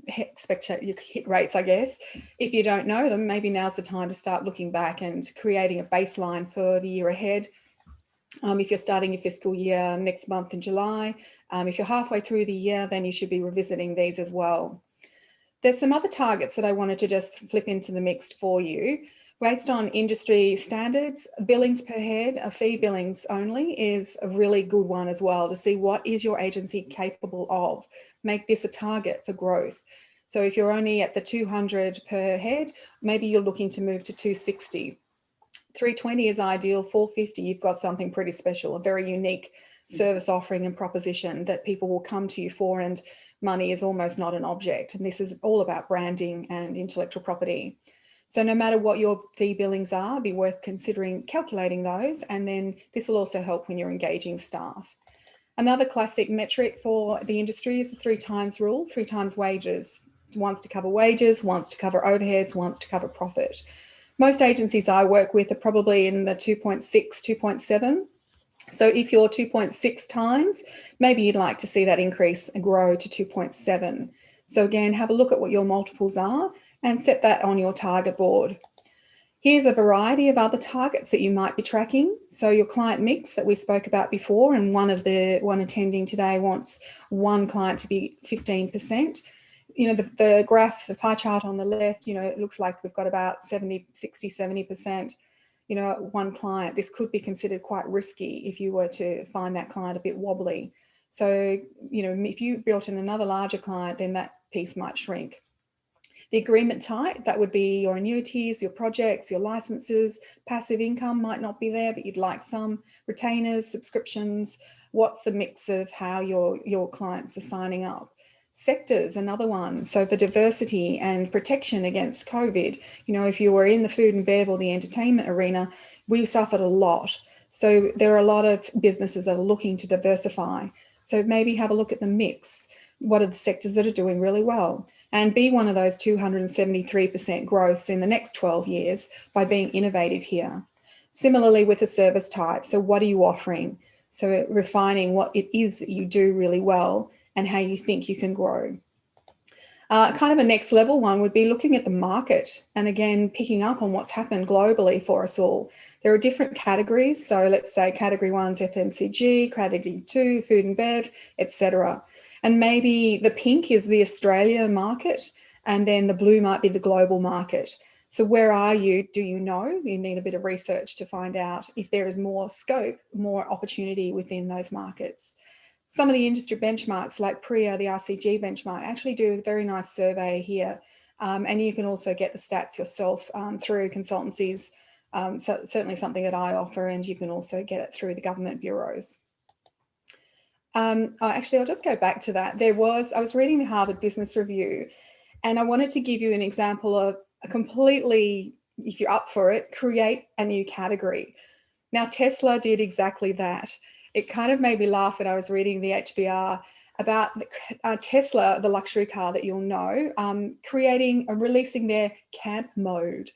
hit rates, I guess. If you don't know them, maybe now's the time to start looking back and creating a baseline for the year ahead. If you're starting your fiscal year next month in July, if you're halfway through the year, then you should be revisiting these as well. There's some other targets that I wanted to just flip into the mix for you. Based on industry standards, billings per head, fee billings only, is a really good one as well to see what is your agency capable of. Make this a target for growth. So if you're only at the 200 per head, maybe you're looking to move to 260. 320 is ideal. 450, you've got something pretty special, a very unique service offering and proposition that people will come to you for, and money is almost not an object. And this is all about branding and intellectual property. So no matter what your fee billings are, be worth considering calculating those. And then this will also help when you're engaging staff. Another classic metric for the industry is the 3 times rule, 3 times wages. Once to cover wages, once to cover overheads, once to cover profit. Most agencies I work with are probably in the 2.6, 2.7. So if you're 2.6 times, maybe you'd like to see that increase and grow to 2.7. So again, have a look at what your multiples are and set that on your target board. Here's a variety of other targets that you might be tracking. So your client mix that we spoke about before, and one attending today wants one client to be 15%. The graph, the pie chart on the left, it looks like we've got about 70, 60, 70%, one client. This could be considered quite risky if you were to find that client a bit wobbly. So, if you built in another larger client, then that piece might shrink. The agreement type, that would be your annuities, your projects, your licenses. Passive income might not be there, but you'd like some. Retainers, subscriptions. What's the mix of how your clients are signing up? Sectors, another one. So for diversity and protection against COVID, if you were in the food and bev or the entertainment arena, we suffered a lot. So there are a lot of businesses that are looking to diversify. So maybe have a look at the mix. What are the sectors that are doing really well? And be one of those 273% growths in the next 12 years by being innovative here. Similarly with the service type. So what are you offering? So refining what it is that you do really well and how you think you can grow. Kind of a next level one would be looking at the market and again, picking up on what's happened globally for us all. There are different categories. So let's say category 1's FMCG, category 2, food and bev, etc. And maybe the pink is the Australia market and then the blue might be the global market. So where are you? Do you know? You need a bit of research to find out if there is more scope, more opportunity within those markets. Some of the industry benchmarks like PRIA, the RCG benchmark, actually do a very nice survey here. And you can also get the stats yourself through consultancies. So certainly something that I offer, and you can also get it through the government bureaus. Actually, I'll just go back to that. I was reading the Harvard Business Review, and I wanted to give you an example of a completely, if you're up for it, create a new category. Now, Tesla did exactly that. It kind of made me laugh when I was reading the HBR about Tesla, the luxury car that you'll know, releasing their camp mode.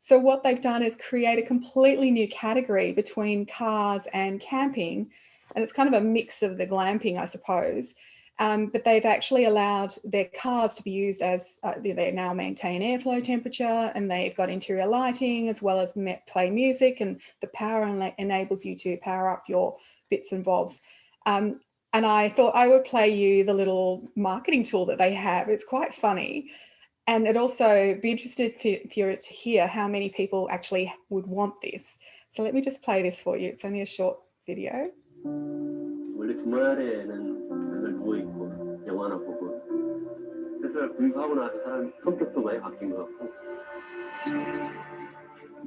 So what they've done is create a completely new category between cars and camping. And it's kind of a mix of the glamping, I suppose. But they've actually allowed their cars to be used as, they now maintain airflow temperature, and they've got interior lighting as well as play music, and the power enables you to power up your bits and bobs. And I thought I would play you the little marketing tool that they have. It's quite funny. And it also be interested for you to hear how many people actually would want this. So let me just play this for you. It's only a short video. 원래 주말에는 맨날 누워있고 영화나 보고 테슬라 구입하고 나서 사람 성격도 많이 바뀐 것 같고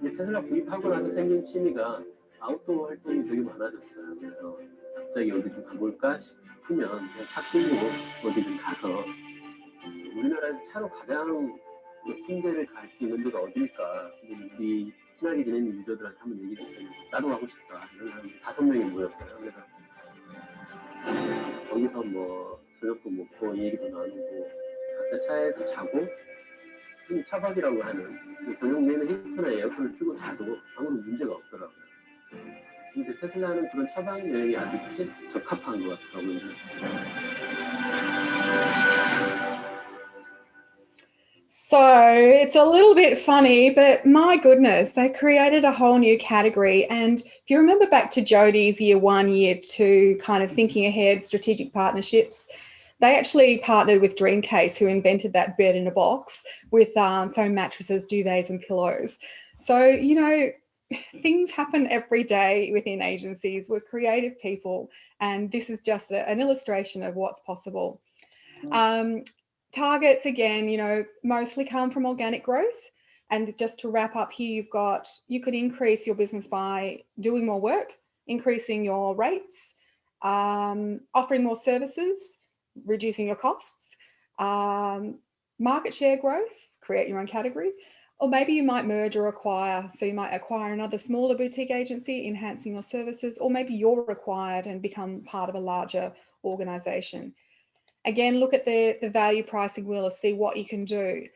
이제 테슬라 구입하고 나서 생긴 취미가 아웃도어 활동이 되게 많아졌어요. 그래서 갑자기 어디 좀 가볼까 싶으면 그냥 차 끌고 어디 좀 가서 우리나라에서 차로 가장 예쁜 데를 갈 수 있는 데가 어딜까? 우리 친하게 지내는 유저들한테 한번 얘기 좀 따로 하고 싶다. 이런 사람이 5명이 모였어요. 그래서 거기서 뭐 저녁도 먹고 얘기도 나누고 각자 차에서 자고 차박이라고 하는 저녁 내내 히터나 에어컨을 틀고 자도 아무런 문제가 없더라고요. 근데 테슬라는 그런 차박 여행이 아주 적합한 것 같더라고요. So it's a little bit funny, but my goodness, they created a whole new category. And if you remember back to Jody's year 1, year 2, kind of thinking ahead, strategic partnerships, they actually partnered with Dreamcase, who invented that bed in a box with foam mattresses, duvets, and pillows. So, you know, things happen every day within agencies. We're creative people, and this is just an illustration of what's possible. Targets, again, you know, mostly come from organic growth. And just to wrap up here, you could increase your business by doing more work, increasing your rates, offering more services, reducing your costs, market share growth, create your own category, or maybe you might merge or acquire. So you might acquire another smaller boutique agency, enhancing your services, or maybe you're acquired and become part of a larger organization. Again, look at the value pricing wheel to see what you can do.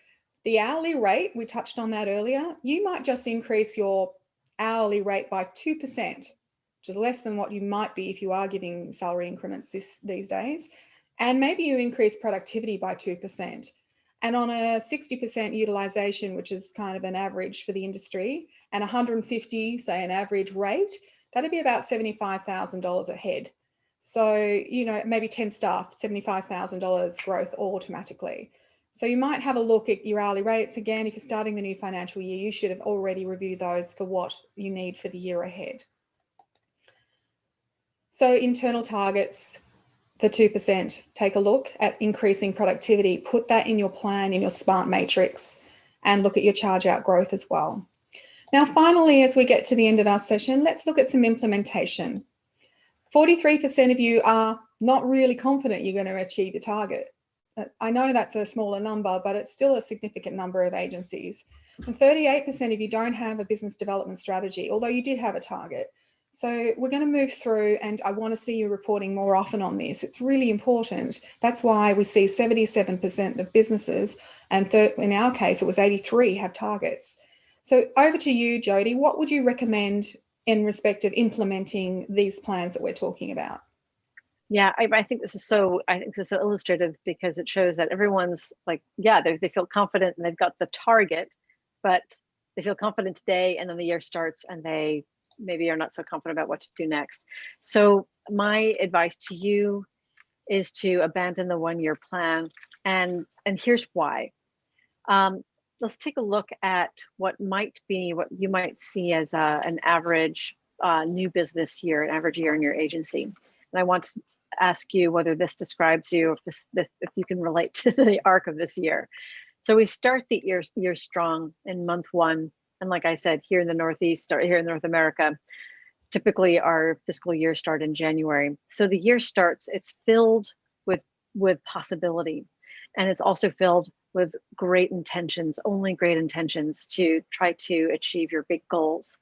The hourly rate, we touched on that earlier. You might just increase your hourly rate by 2%, which is less than what you might be if you are giving salary increments these days. And maybe you increase productivity by 2%. And on a 60% utilization, which is kind of an average for the industry, and 150, say an average rate, that'd be about $75,000 a head. So, you know, maybe 10 staff, $75,000 growth automatically. So you might have a look at your hourly rates. Again, if you're starting the new financial year, you should have already reviewed those for what you need for the year ahead. So internal targets, the 2%, take a look at increasing productivity, put that in your plan, in your SMART matrix, and look at your charge out growth as well. Now, finally, as we get to the end of our session, let's look at some implementation. 43% of you are not really confident you're going to achieve your target. I know that's a smaller number, but it's still a significant number of agencies. And 38% of you don't have a business development strategy, although you did have a target. So we're going to move through, and I want to see you reporting more often on this. It's really important. That's why we see 77% of businesses, and in our case, it was 83 have targets. So over to you, Jody. What would you recommend in respect of implementing these plans that we're talking about? Yeah, I think this is so illustrative, because it shows that everyone's like, yeah, they feel confident and they've got the target, but they feel confident today, and then the year starts and they maybe are not so confident about what to do next. So my advice to you is to abandon the 1-year plan, and here's why. Let's take a look at what you might see as an average new business year, an average year in your agency. And I want to ask you whether this describes you, if you can relate to the arc of this year. So we start the year strong in month 1. And like I said, here in the Northeast, or here in North America, typically our fiscal year start in January. So the year starts, it's filled with possibility. And it's also filled with great intentions, only great intentions to try to achieve your big goals.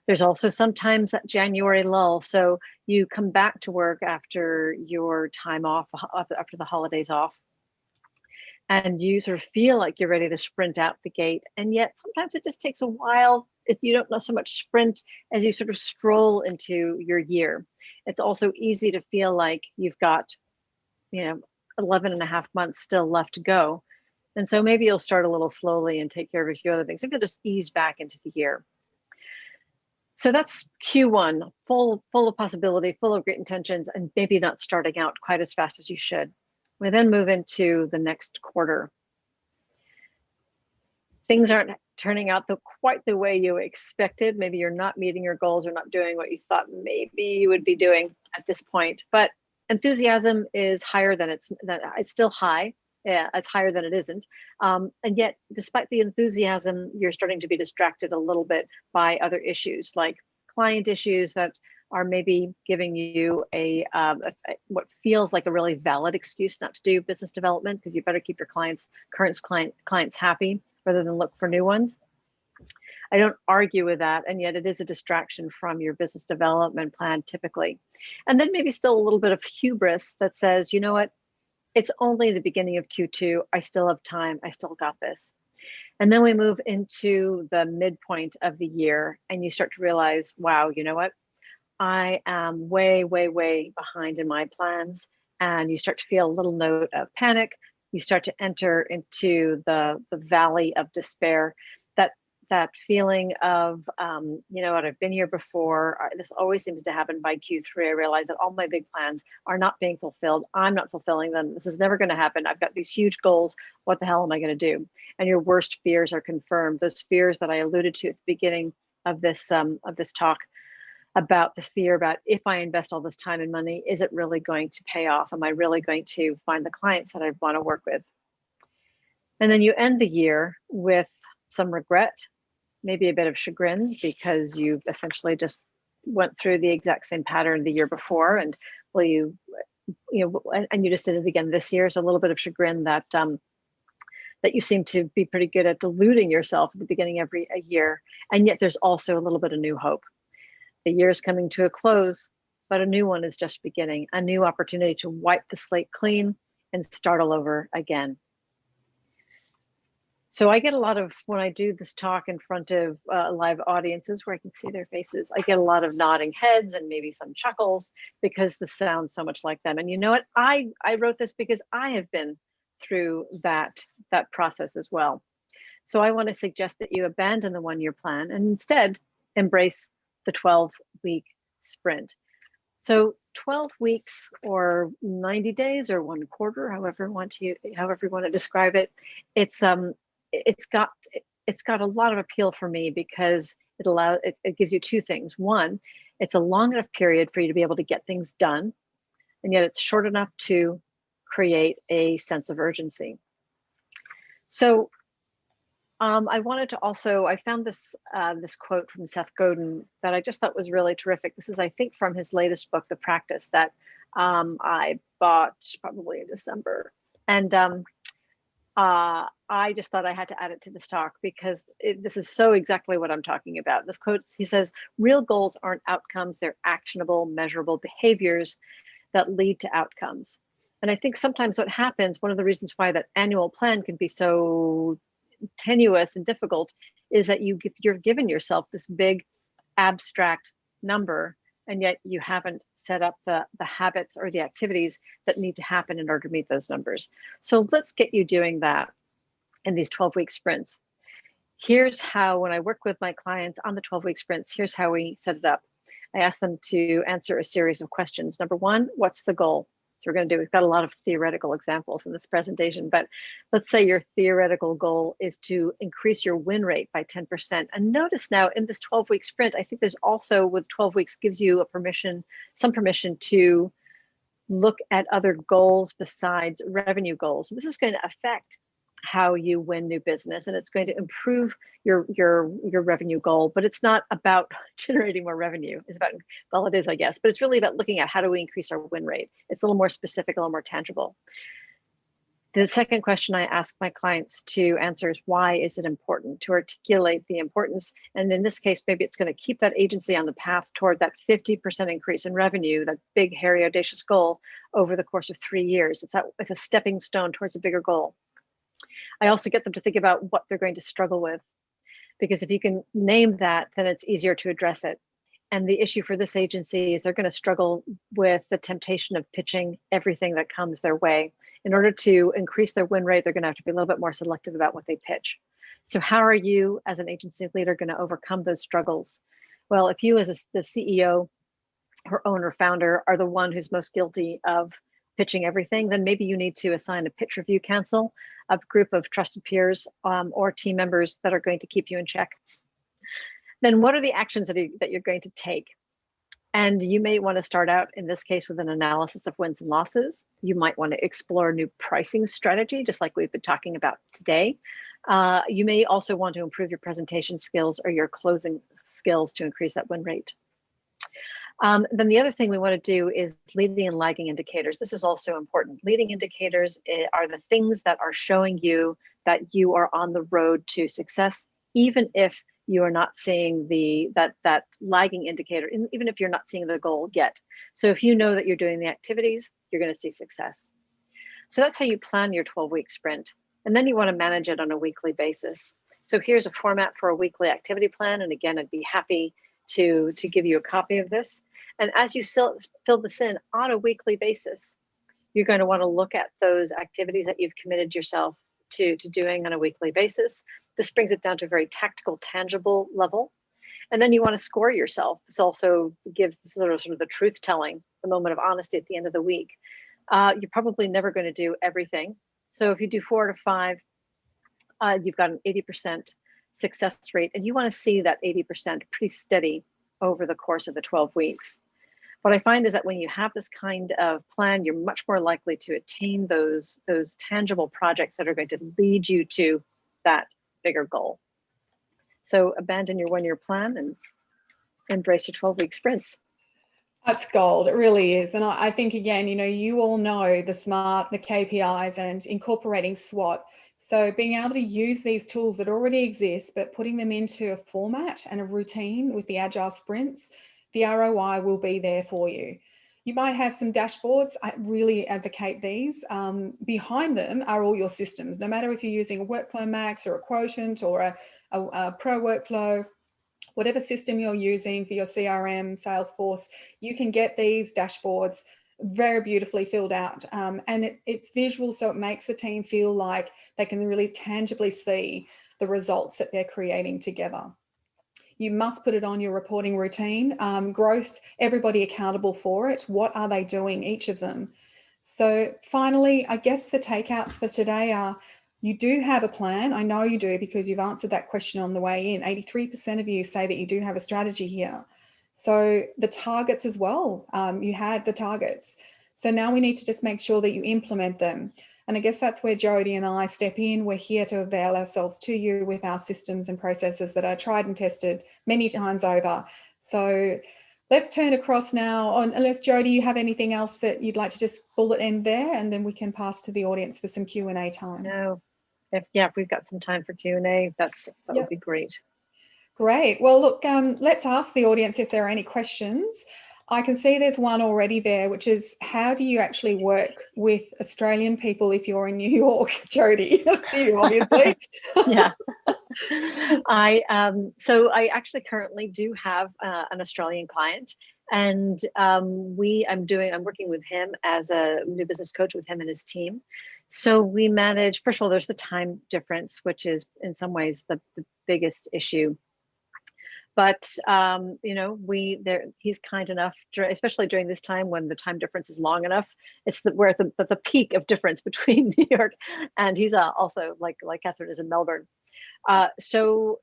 There's also sometimes that January lull. So you come back to work after your time off, after the holidays off, and you sort of feel like you're ready to sprint out the gate. And yet sometimes it just takes a while. If you don't know so much sprint as you sort of stroll into your year. It's also easy to feel like you've got, 11 and a half months still left to go. And so maybe you'll start a little slowly and take care of a few other things. Maybe you'll just ease back into the year. So that's Q1, full of possibility, full of great intentions, and maybe not starting out quite as fast as you should. We then move into the next quarter. Things aren't turning out quite the way you expected. Maybe you're not meeting your goals, or not doing what you thought maybe you would be doing at this point. But enthusiasm is higher than it's still high, Yeah, it's higher than it isn't. And yet, despite the enthusiasm, you're starting to be distracted a little bit by other issues, like client issues that are maybe giving you what feels like a really valid excuse not to do business development, because you better keep your clients happy rather than look for new ones. I don't argue with that, and yet it is a distraction from your business development plan typically. And then maybe still a little bit of hubris that says, you know what, it's only the beginning of Q2. I still have time. I still got this. And then we move into the midpoint of the year and you start to realize, wow, you know what? I am way, way, way behind in my plans. And you start to feel a little note of panic. You start to enter into the valley of despair. That feeling of, you know what, I've been here before. This always seems to happen by Q3. I realize that all my big plans are not being fulfilled. I'm not fulfilling them. This is never going to happen. I've got these huge goals. What the hell am I going to do? And your worst fears are confirmed. Those fears that I alluded to at the beginning of this talk, about the fear about, if I invest all this time and money, is it really going to pay off? Am I really going to find the clients that I want to work with? And then you end the year with some regret, maybe a bit of chagrin, because you've essentially just went through the exact same pattern the year before, and well, you just did it again this year. So a little bit of chagrin that that you seem to be pretty good at deluding yourself at the beginning of a year, and yet there's also a little bit of new hope. The year is coming to a close, but a new one is just beginning, a new opportunity to wipe the slate clean and start all over again. So I get a lot of, when I do this talk in front of live audiences where I can see their faces, I get a lot of nodding heads and maybe some chuckles, because this sounds so much like them. And you know what? I wrote this because I have been through that process as well. So I want to suggest that you abandon the one-year plan and instead embrace the 12-week sprint. So 12 weeks or 90 days or 1 quarter, however you want to describe it, it's got a lot of appeal for me, because it gives you two things. One, it's a long enough period for you to be able to get things done, and yet it's short enough to create a sense of urgency. So I found this quote from Seth Godin that I just thought was really terrific. This is, I think, from his latest book, The Practice, that I bought probably in December. And I just thought I had to add it to this talk, because this is so exactly what I'm talking about. This quote, he says, real goals aren't outcomes, they're actionable, measurable behaviors that lead to outcomes. And I think sometimes what happens, one of the reasons why that annual plan can be so tenuous and difficult, is that you're given yourself this big abstract number, and yet you haven't set up the habits or the activities that need to happen in order to meet those numbers. So let's get you doing that in these 12-week sprints. Here's how, when I work with my clients on the 12-week sprints, here's how we set it up. I ask them to answer a series of questions. Number one, what's the goal? So we've got a lot of theoretical examples in this presentation, but let's say your theoretical goal is to increase your win rate by 10%. And notice now in this 12-week sprint, I think there's also, with 12 weeks, gives you some permission to look at other goals besides revenue goals. So this is going to affect how you win new business, and it's going to improve your revenue goal. But it's not about generating more revenue. It's about, well, it is, I guess, but it's really about looking at how do we increase our win rate. It's a little more specific, a little more tangible. The second question I ask my clients to answer is, why is it important? To articulate the importance. And in this case, maybe it's going to keep that agency on the path toward that 50% increase in revenue, that big, hairy, audacious goal over the course of 3 years. It's a stepping stone towards a bigger goal. I also get them to think about what they're going to struggle with, because if you can name that, then it's easier to address it. And the issue for this agency is they're going to struggle with the temptation of pitching everything that comes their way. In order to increase their win rate, they're going to have to be a little bit more selective about what they pitch. So how are you as an agency leader going to overcome those struggles? Well, if you as the CEO or owner founder are the one who's most guilty of pitching everything, then maybe you need to assign a pitch review council, a group of trusted peers or team members that are going to keep you in check. Then what are the actions that you're going to take? And you may want to start out, in this case, with an analysis of wins and losses. You might want to explore a new pricing strategy, just like we've been talking about today. You may also want to improve your presentation skills or your closing skills to increase that win rate. Then the other thing we want to do is leading and lagging indicators. This is also important. Leading indicators are the things that are showing you that you are on the road to success, even if you are not seeing that lagging indicator, even if you're not seeing the goal yet. So if you know that you're doing the activities, you're going to see success. So that's how you plan your 12-week sprint. And then you want to manage it on a weekly basis. So here's a format for a weekly activity plan. And again, I'd be happy to give you a copy of this. And as you fill this in on a weekly basis, you're going to want to look at those activities that you've committed yourself to doing on a weekly basis. This brings it down to a very tactical, tangible level. And then you want to score yourself. This also gives sort of the truth telling, the moment of honesty at the end of the week. You're probably never going to do everything. So if you do 4 to 5, you've got an 80% success rate, and you want to see that 80% pretty steady over the course of the 12 weeks. What I find is that when you have this kind of plan, you're much more likely to attain those tangible projects that are going to lead you to that bigger goal. So abandon your 1-year plan and embrace your 12-week sprints. That's gold. It really is. And I think, again, you all know the SMART, the KPIs, and incorporating SWOT. So being able to use these tools that already exist, but putting them into a format and a routine with the agile sprints, the ROI will be there for you. You might have some dashboards. I really advocate these. Behind them are all your systems, no matter if you're using a Workflow Max or a Quotient or a Pro Workflow, whatever system you're using for your CRM, Salesforce, you can get these dashboards very beautifully filled out. And it's visual, so it makes the team feel like they can really tangibly see the results that they're creating together. You must put it on your reporting routine. Growth, everybody accountable for it. What are they doing, each of them? So finally, I guess the takeouts for today are, you do have a plan. I know you do, because you've answered that question on the way in. 83% of you say that you do have a strategy here. So the targets as well, you had the targets. So now we need to just make sure that you implement them. And I guess that's where Jody and I step in. We're here to avail ourselves to you with our systems and processes that are tried and tested many times over. So let's turn across now, unless Jody, you have anything else that you'd like to just bullet in there, and then we can pass to the audience for some Q&A time. No, if we've got some time for Q&A, that would be great. Great. Well, look, let's ask the audience if there are any questions. I can see there's one already there, which is, how do you actually work with Australian people if you're in New York? Jody, that's you, obviously. Yeah. So I actually currently do have an Australian client, and I'm working with him as a new business coach with him and his team. So we manage, first of all, there's the time difference, which is in some ways the biggest issue. But he's kind enough, especially during this time when the time difference is long enough. It's where the peak of difference between New York, and he's also like Kathryn is in Melbourne. So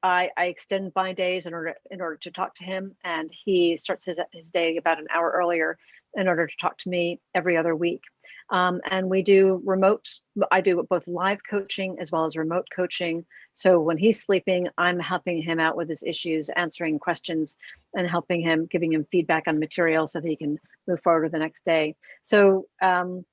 I extend my days in order to talk to him, and he starts his day about an hour earlier in order to talk to me every other week. And we do I do both live coaching as well as remote coaching. So when he's sleeping, I'm helping him out with his issues, answering questions, and giving him feedback on material so that he can move forward the next day. So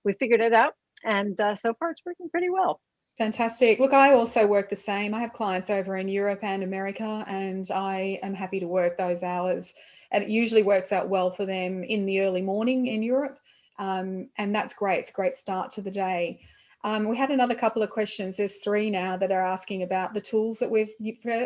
we figured it out, and so far it's working pretty well. Fantastic. Look, I also work the same. I have clients over in Europe and America, and I am happy to work those hours. And it usually works out well for them in the early morning in Europe. And that's great. It's a great start to the day. We had another couple of questions. There's 3 now that are asking about the tools that we've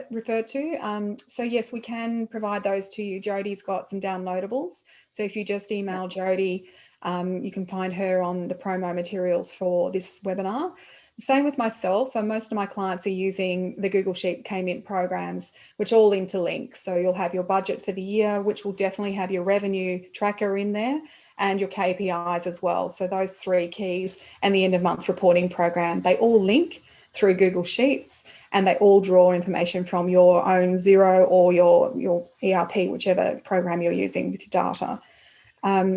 referred to. So yes, we can provide those to you. Jody's got some downloadables. So if you just email Jody, you can find her on the promo materials for this webinar. Same with myself. Most of my clients are using the Google Sheet KMint programs, which all interlink. So you'll have your budget for the year, which will definitely have your revenue tracker in there, and your KPIs as well. So those 3 keys and the end of month reporting program, they all link through Google Sheets, and they all draw information from your own Xero or your ERP, whichever program you're using with your data.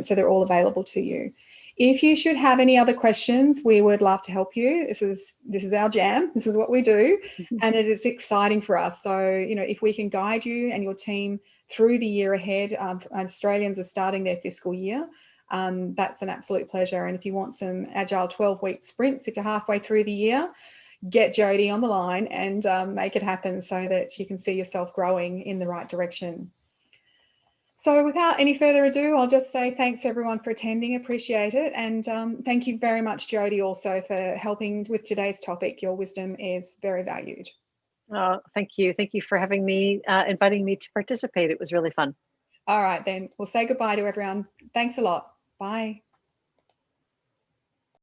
So they're all available to you. If you should have any other questions, we would love to help you. This is our jam. This is what we do, and it is exciting for us. So, you know, if we can guide you and your team through the year ahead, Australians are starting their fiscal year. That's an absolute pleasure. And if you want some agile 12-week sprints, if you're halfway through the year, get Jody on the line and make it happen so that you can see yourself growing in the right direction. So without any further ado, I'll just say thanks everyone for attending, appreciate it. And thank you very much, Jody, also for helping with today's topic. Your wisdom is very valued. Oh, thank you. Thank you for having me, inviting me to participate. It was really fun. All right, then we'll say goodbye to everyone. Thanks a lot. Bye.